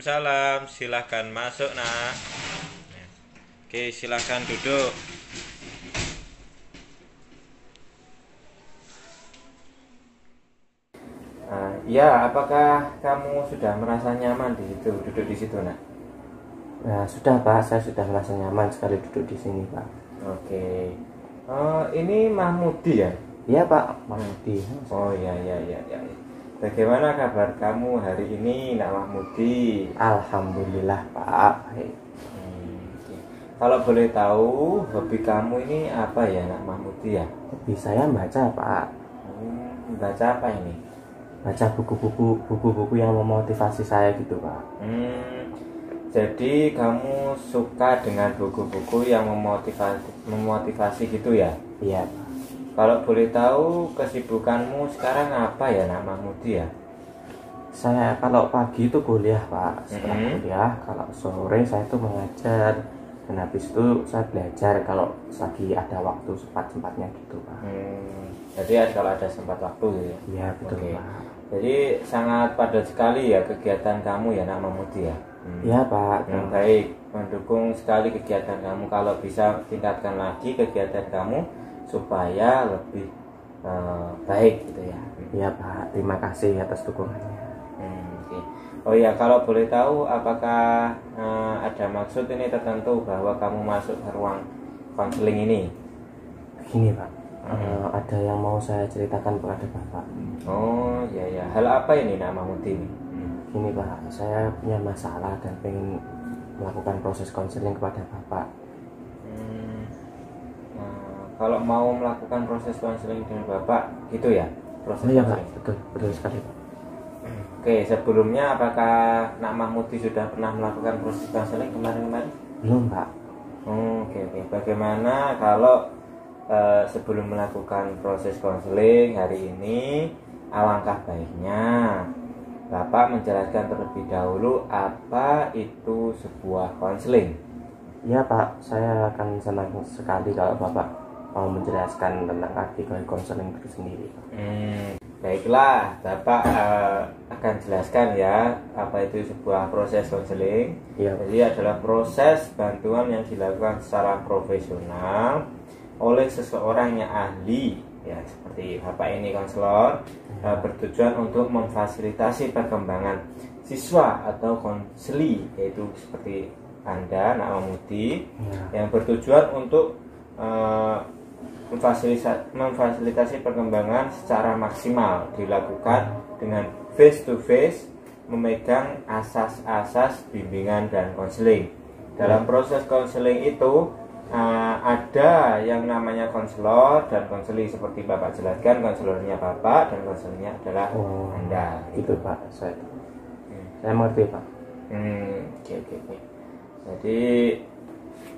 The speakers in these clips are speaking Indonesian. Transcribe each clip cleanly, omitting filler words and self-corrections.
Waalaikumsalam. Silahkan masuk, nak. Oke, silahkan duduk. Ya, apakah kamu sudah merasa nyaman di situ, duduk di situ, nak? Nah, sudah Pak, saya sudah merasa nyaman sekali duduk di sini Pak. Oke. Ini Mahmudi ya? Iya Pak, Mahmudi. Oh ya. Bagaimana kabar kamu hari ini, nak Mahmudi? Alhamdulillah Pak. Baik. Oke. Kalau boleh tahu, hobi kamu ini apa ya, nak Mahmudi ya? Hobi saya baca Pak. Baca apa ini? Baca buku-buku yang memotivasi saya gitu Pak. Jadi kamu suka dengan buku-buku yang memotivasi gitu ya? Iya Pak. Kalau boleh tahu kesibukanmu sekarang apa ya, nak Mahmudi ya? Saya kalau pagi itu kuliah Pak. Setelah kuliah, kalau sore saya itu mengajar. Dan habis itu saya belajar kalau lagi ada waktu sempat-sempatnya gitu Pak. Jadi kalau ada sempat waktu ya? Iya betul Oke. Pak. Jadi sangat padat sekali ya kegiatan kamu ya, nak Mahmudi ya? Iya Pak. Baik, mendukung sekali kegiatan kamu. Kalau bisa tingkatkan lagi kegiatan kamu supaya lebih baik gitu ya. Iya Pak, terima kasih atas dukungannya. Oke. Oh ya, kalau boleh tahu apakah ada maksud ini tertentu bahwa kamu masuk ke ruang konseling ini? Begini Pak, ada yang mau saya ceritakan kepada Bapak. Oh ya, hal apa ini, nak Mahmudi ini? Gini Pak, saya punya masalah dan pengen melakukan proses konseling kepada Bapak. Kalau mau melakukan proses konseling dengan Bapak, gitu ya? Proses iya Pak, konseling. betul sekali Pak. Oke, sebelumnya apakah nak Mahmudi sudah pernah melakukan proses konseling kemarin-kemarin? Belum Pak. Oke. Bagaimana kalau sebelum melakukan proses konseling hari ini, alangkah baiknya Bapak menjelaskan terlebih dahulu apa itu sebuah konseling. Iya Pak, saya akan senang sekali kalau Bapak mau menjelaskan tentang arti konseling itu sendiri. Baiklah, Bapak akan jelaskan ya apa itu sebuah proses konseling. Iya. Jadi adalah proses bantuan yang dilakukan secara profesional oleh seseorang yang ahli ya, seperti Bapak ini konselor, bertujuan untuk memfasilitasi perkembangan siswa atau konseli, yaitu seperti Anda, nak Mahmudi, yang bertujuan untuk memfasilitasi perkembangan secara maksimal, dilakukan dengan face to face, memegang asas-asas bimbingan dan konseling. Dalam proses konseling itu ada yang namanya konselor dan konseli, seperti Bapak jelaskan, konselornya Bapak dan konselnya adalah Anda. Itu Pak, saya mengerti Pak. Oke. Jadi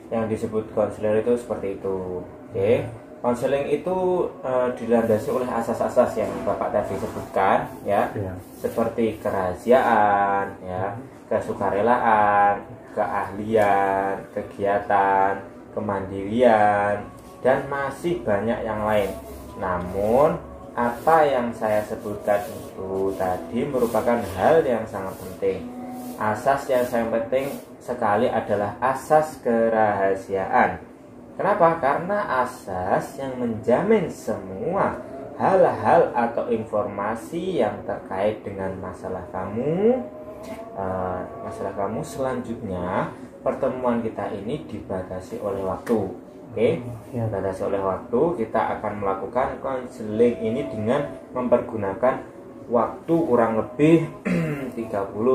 yang disebut konselor itu seperti itu. Oke. Konseling itu dilandasi oleh asas-asas yang Bapak tadi sebutkan ya. Seperti kerahasiaan ya, kesukarelaan, keahlian, kegiatan, kemandirian, dan masih banyak yang lain. Namun apa yang saya sebutkan itu tadi merupakan hal yang sangat penting. Asas yang sangat penting sekali adalah asas kerahasiaan. Kenapa? Karena asas yang menjamin semua hal-hal atau informasi yang terkait dengan masalah kamu. Selanjutnya pertemuan kita ini dibatasi oleh waktu. Oke, dibatasi oleh waktu. Kita akan melakukan konseling ini dengan mempergunakan waktu kurang lebih 30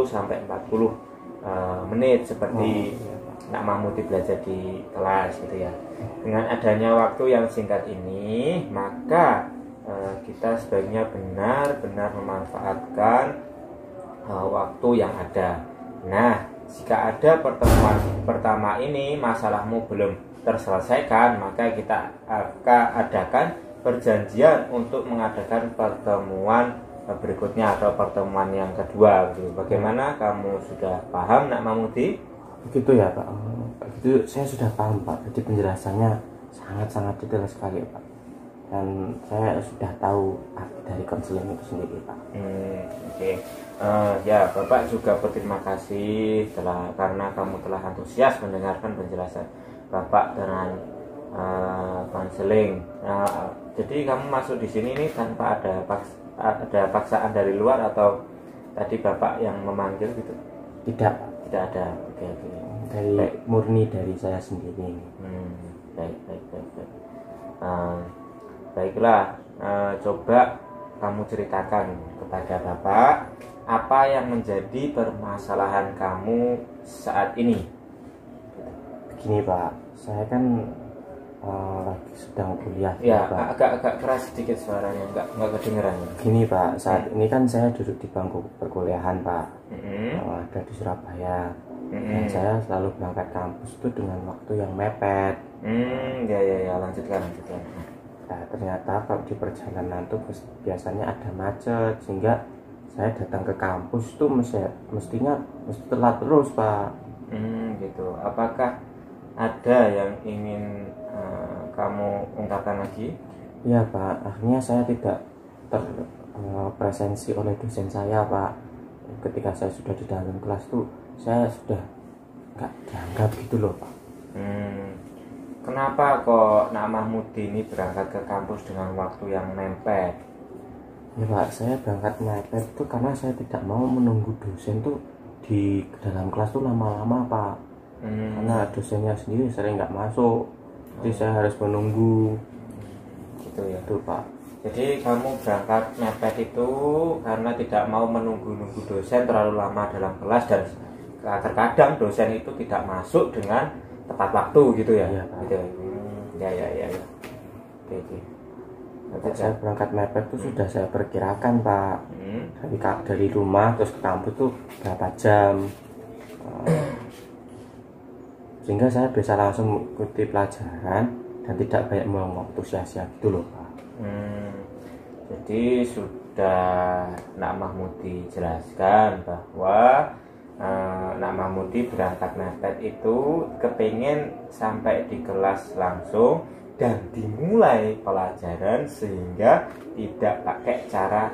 sampai 40 menit seperti nak Mahmudi belajar di kelas gitu ya. Dengan adanya waktu yang singkat ini, maka kita sebaiknya benar-benar memanfaatkan waktu yang ada. Nah, jika ada pertemuan pertama ini masalahmu belum terselesaikan, maka kita akan adakan perjanjian untuk mengadakan pertemuan berikutnya atau pertemuan yang kedua gitu. Bagaimana, kamu sudah paham, nak Mahmudi? Begitu ya Pak. Begitu saya sudah paham Pak. Jadi penjelasannya sangat detail sekali Pak. dan saya sudah tahu arti dari konseling itu sendiri Pak. Oke. Ya, Bapak juga berterima kasih karena kamu telah antusias mendengarkan penjelasan Bapak dengan konseling. Jadi kamu masuk di sini ini tanpa ada paksaan dari luar atau tadi Bapak yang memanggil gitu? Tidak, Tidak ada. Oke. dari murni dari saya sendiri. Baik. Baiklah, coba kamu ceritakan kepada Bapak apa yang menjadi permasalahan kamu saat ini. Begini Pak, saya kan lagi sedang kuliah Ya, Pak. agak keras sedikit suaranya, nggak kedengeran. Begini Pak, saat ini kan saya duduk di bangku perkuliahan Pak, yang Mm-hmm. ada di Surabaya. Dan Mm-hmm. saya selalu berangkat kampus itu dengan waktu yang mepet. Ya, lanjutkan. Nah, ternyata kalau di perjalanan tuh biasanya ada macet, sehingga saya datang ke kampus tuh mesti telat terus Pak. Gitu. Apakah ada yang ingin kamu ungkapkan lagi? Iya Pak, akhirnya saya tidak terpresensi oleh dosen saya Pak. Ketika saya sudah di dalam kelas tuh saya sudah nggak dianggap gitu loh Pak. Kenapa kok Nak Mahmudi ini berangkat ke kampus dengan waktu yang mepet? Ya Pak, saya berangkat mepet tuh karena saya tidak mau menunggu dosen tuh di dalam kelas tuh lama-lama Pak. Karena dosennya sendiri sering nggak masuk, jadi saya harus menunggu. Gitu ya. Tuh Pak. Jadi kamu berangkat mepet itu karena tidak mau menunggu-nunggu dosen terlalu lama dalam kelas, dan terkadang dosen itu tidak masuk dengan tepat waktu gitu ya. Iya, Pak. Gitu. Ya. Oke. Saya berangkat mepet tuh sudah saya perkirakan Pak. Dari rumah terus ke kampus tuh berapa jam. Sehingga saya bisa langsung mengikuti pelajaran dan tidak banyak membuang waktu sia-sia gitu loh Pak. Jadi sudah Nak Mahmudi jelaskan bahwa Nak Mahmudi berangkat mepet itu kepingin sampai di kelas langsung dan dimulai pelajaran sehingga tidak pakai cara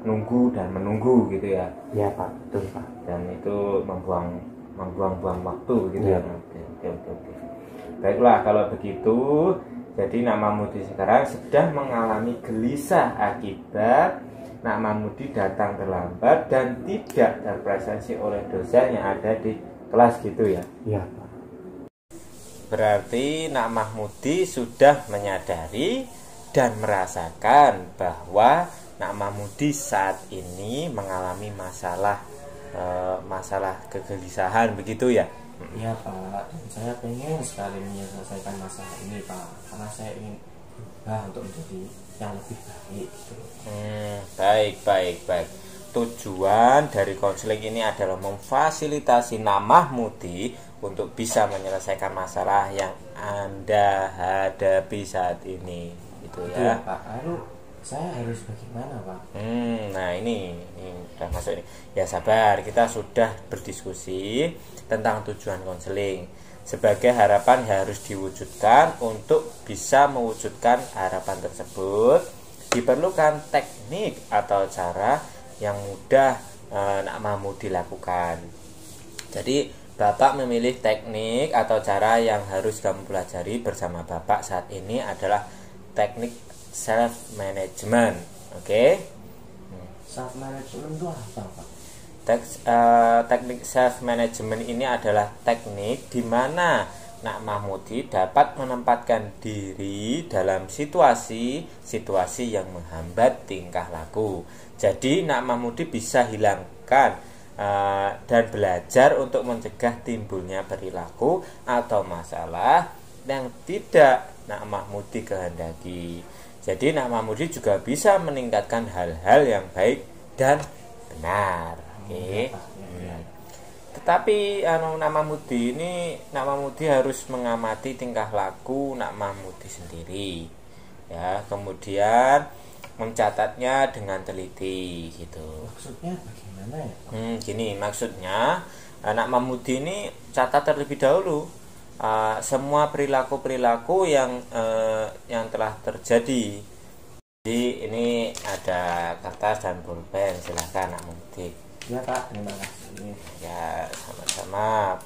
nunggu dan menunggu gitu ya. Iya Pak, betul Pak. Dan itu membuang-buang waktu gitu Ya. Oke. Baiklah kalau begitu, jadi Nak Mahmudi sekarang sedang mengalami gelisah akibat Nak Mahmudi datang terlambat dan tidak terpresensi oleh dosen yang ada di kelas gitu ya. Iya Pak. Berarti Nak Mahmudi sudah menyadari dan merasakan bahwa Nak Mahmudi saat ini mengalami masalah kegelisahan begitu ya. Iya Pak, dan saya pengen sekali menyelesaikan masalah ini Pak, karena saya ingin berubah untuk menjadi yang lebih baik gitu. Baik. Tujuan dari konseling ini adalah memfasilitasi Nak Mahmudi untuk bisa menyelesaikan masalah yang Anda hadapi saat ini gitu ya. Pak, lalu saya harus bagaimana Pak? Nah ini udah masuk ini. Ya sabar, kita sudah berdiskusi tentang tujuan konseling. Sebagai harapan harus diwujudkan. Untuk bisa mewujudkan harapan tersebut diperlukan teknik atau cara yang mudah Nak Mahmudi lakukan. Jadi Bapak memilih teknik atau cara yang harus kamu pelajari bersama Bapak saat ini adalah teknik self management. Oke? Self management itu apa Pak? Teknik self management ini adalah teknik di mana Nak Mahmudi dapat menempatkan diri dalam situasi yang menghambat tingkah laku. Jadi Nak Mahmudi bisa hilangkan dan belajar untuk mencegah timbulnya perilaku atau masalah yang tidak Nak Mahmudi kehendaki. Jadi Nak Mahmudi juga bisa meningkatkan hal-hal yang baik dan benar. Oke. Tetapi Nak Mahmudi harus mengamati tingkah laku Nak Mahmudi sendiri. Ya, kemudian mencatatnya dengan teliti gitu. Maksudnya bagaimana ya? Gini maksudnya Nak Mahmudi ini catat terlebih dahulu semua perilaku-perilaku yang telah terjadi. Jadi ini ada kertas dan pulpen, silahkan Nak Mudi. Ya Pak, terima kasih. Ya, sama-sama.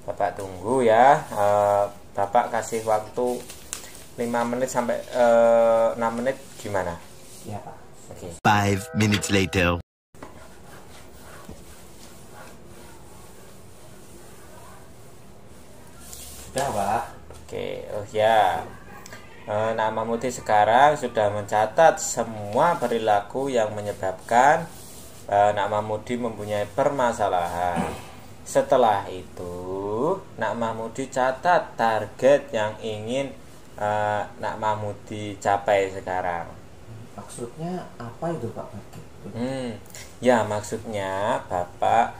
Bapak tunggu ya. Bapak kasih waktu 5 menit sampai 6 menit gimana? Ya Pak. Oke. 5 minutes later. Sudah Pak. Oke, oh ya. Nak Mahmudi sekarang sudah mencatat semua perilaku yang menyebabkan Nak Mahmudi mempunyai permasalahan. Setelah itu, Nak Mahmudi catat target yang ingin Nak Mahmudi capai sekarang. Maksudnya apa itu Pak? Ya maksudnya Bapak,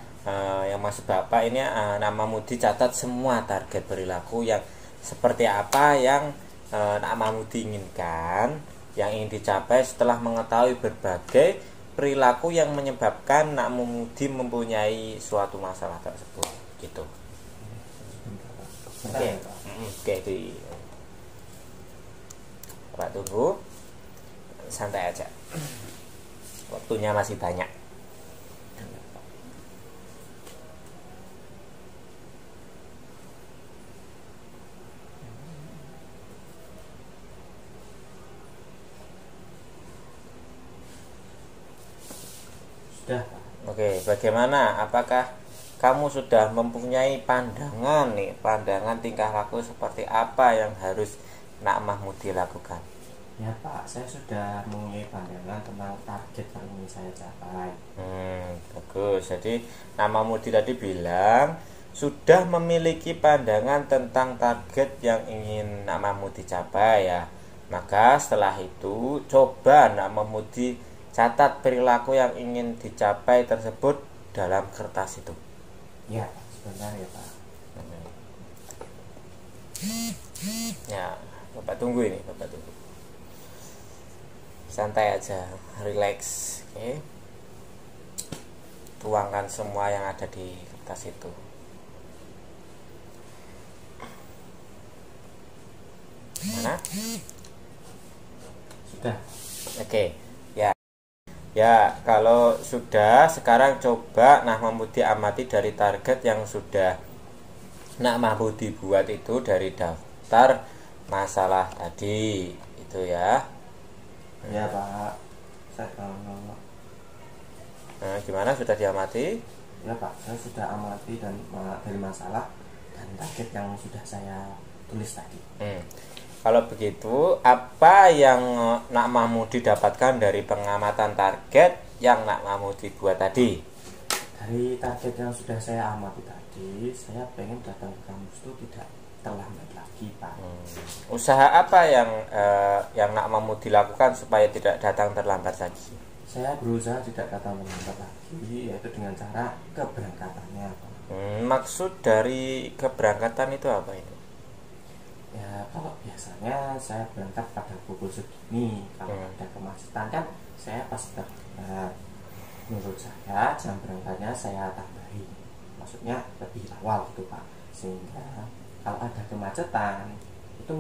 yang maksud Bapak ini Nak Mahmudi catat semua target perilaku yang seperti apa yang Nak Mahmudi inginkan, yang ingin dicapai setelah mengetahui berbagai perilaku yang menyebabkan Nak Mahmudi mempunyai suatu masalah tersebut, gitu. Oke, Pak tunggu, santai aja, waktunya masih banyak. Sudah. Oke, bagaimana? Apakah kamu sudah mempunyai pandangan tingkah laku seperti apa yang harus Nak Mahmudi lakukan? Ya Pak, saya sudah mempunyai pandangan tentang target yang ingin saya capai. Bagus. Jadi Nak Mahmudi tadi bilang sudah memiliki pandangan tentang target yang ingin Nak Mahmudi capai ya. Maka setelah itu coba Nak Mahmudi catat perilaku yang ingin dicapai tersebut dalam kertas itu. Ya, sebentar ya Pak. Ya, Bapak tunggu ini, Bapak tunggu. Santai aja, relax, oke. Tuangkan semua yang ada di kertas itu. Mana? Sudah. Oke. Ya, kalau sudah, sekarang coba Nak Mahmudi amati dari target yang sudah Nak Mahmudi buat itu dari daftar masalah tadi, itu ya. Ya Pak. Nah, gimana, sudah diamati? Ya Pak, saya sudah amati dan dari masalah dan target yang sudah saya tulis tadi. Kalau begitu, apa yang Nak Mahmudi dapatkan dari pengamatan target yang Nak Mahmudi buat tadi? Dari target yang sudah saya amati tadi, saya pengen datang ke kampus itu tidak terlambat lagi Pak. Usaha apa yang Nak Mahmudi lakukan supaya tidak datang terlambat lagi? Saya berusaha tidak datang terlambat lagi, yaitu dengan cara keberangkatannya Pak. Maksud dari keberangkatan itu apa itu? Ya kalau biasanya saya berangkat pada pukul segini, kalau ada kemacetan kan saya pas berangkat. Menurut saya jam berangkatnya saya tambahin, maksudnya lebih awal gitu Pak, sehingga kalau ada kemacetan itu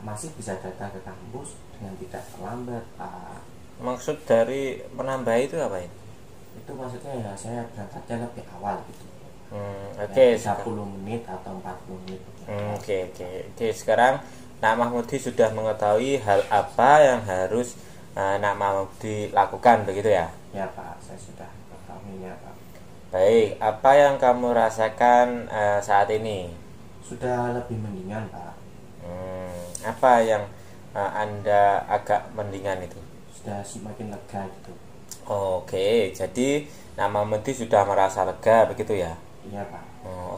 masih bisa datang ke kampus dengan tidak terlambat Pak. Maksud dari menambah itu apa ini? Itu maksudnya ya saya berangkatnya lebih awal gitu. Oke, 30 menit atau 40 menit. Oke. Sekarang Nak Mahmudi sudah mengetahui hal apa yang harus Nak Mahmudi lakukan, begitu ya? Ya Pak, saya sudah mengetahuinya Pak. Baik, apa yang kamu rasakan saat ini? Sudah lebih mendingan Pak. Apa yang Anda agak mendingan itu? Sudah semakin lega gitu. Oke, jadi Nak Mahmudi sudah merasa lega, begitu ya? Iya Pak.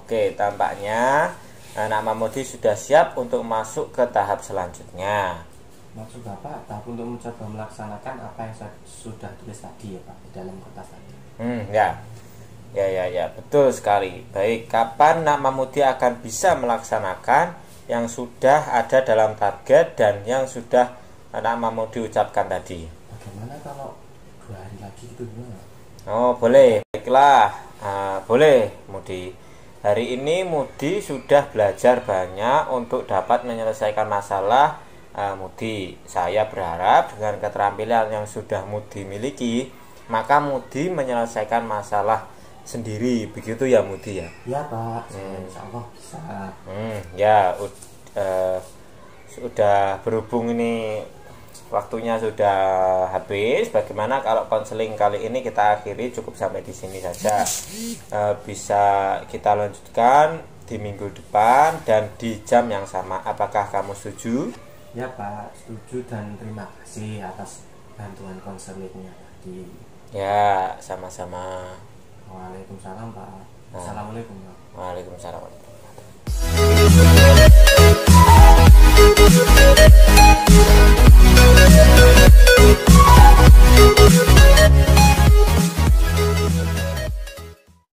Oke, tampaknya Nak Mahmudi sudah siap untuk masuk ke tahap selanjutnya. Maksud Bapak untuk mencoba melaksanakan apa yang saya sudah tulis tadi ya Pak, di dalam kertas tadi. Ya, betul sekali. Baik, kapan Nak Mahmudi akan bisa melaksanakan yang sudah ada dalam target dan yang sudah Nak Mahmudi ucapkan tadi? Bagaimana kalau 2 hari lagi itu gimana? Oh, boleh. Baiklah, boleh Mudi. Hari ini Mudi sudah belajar banyak untuk dapat menyelesaikan masalah Mudi. Saya berharap dengan keterampilan yang sudah Mudi miliki, maka Mudi menyelesaikan masalah sendiri. Begitu ya Mudi ya? Ya Pak, insya Allah bisa. Ya sudah berhubung ini waktunya sudah habis. Bagaimana kalau konseling kali ini kita akhiri cukup sampai di sini saja. Bisa kita lanjutkan di minggu depan dan di jam yang sama. Apakah kamu setuju? Ya Pak, setuju dan terima kasih atas bantuan konselingnya tadi. Ya, sama-sama. Waalaikumsalam Pak. Assalamualaikum Pak. Waalaikumsalam. We'll be right back.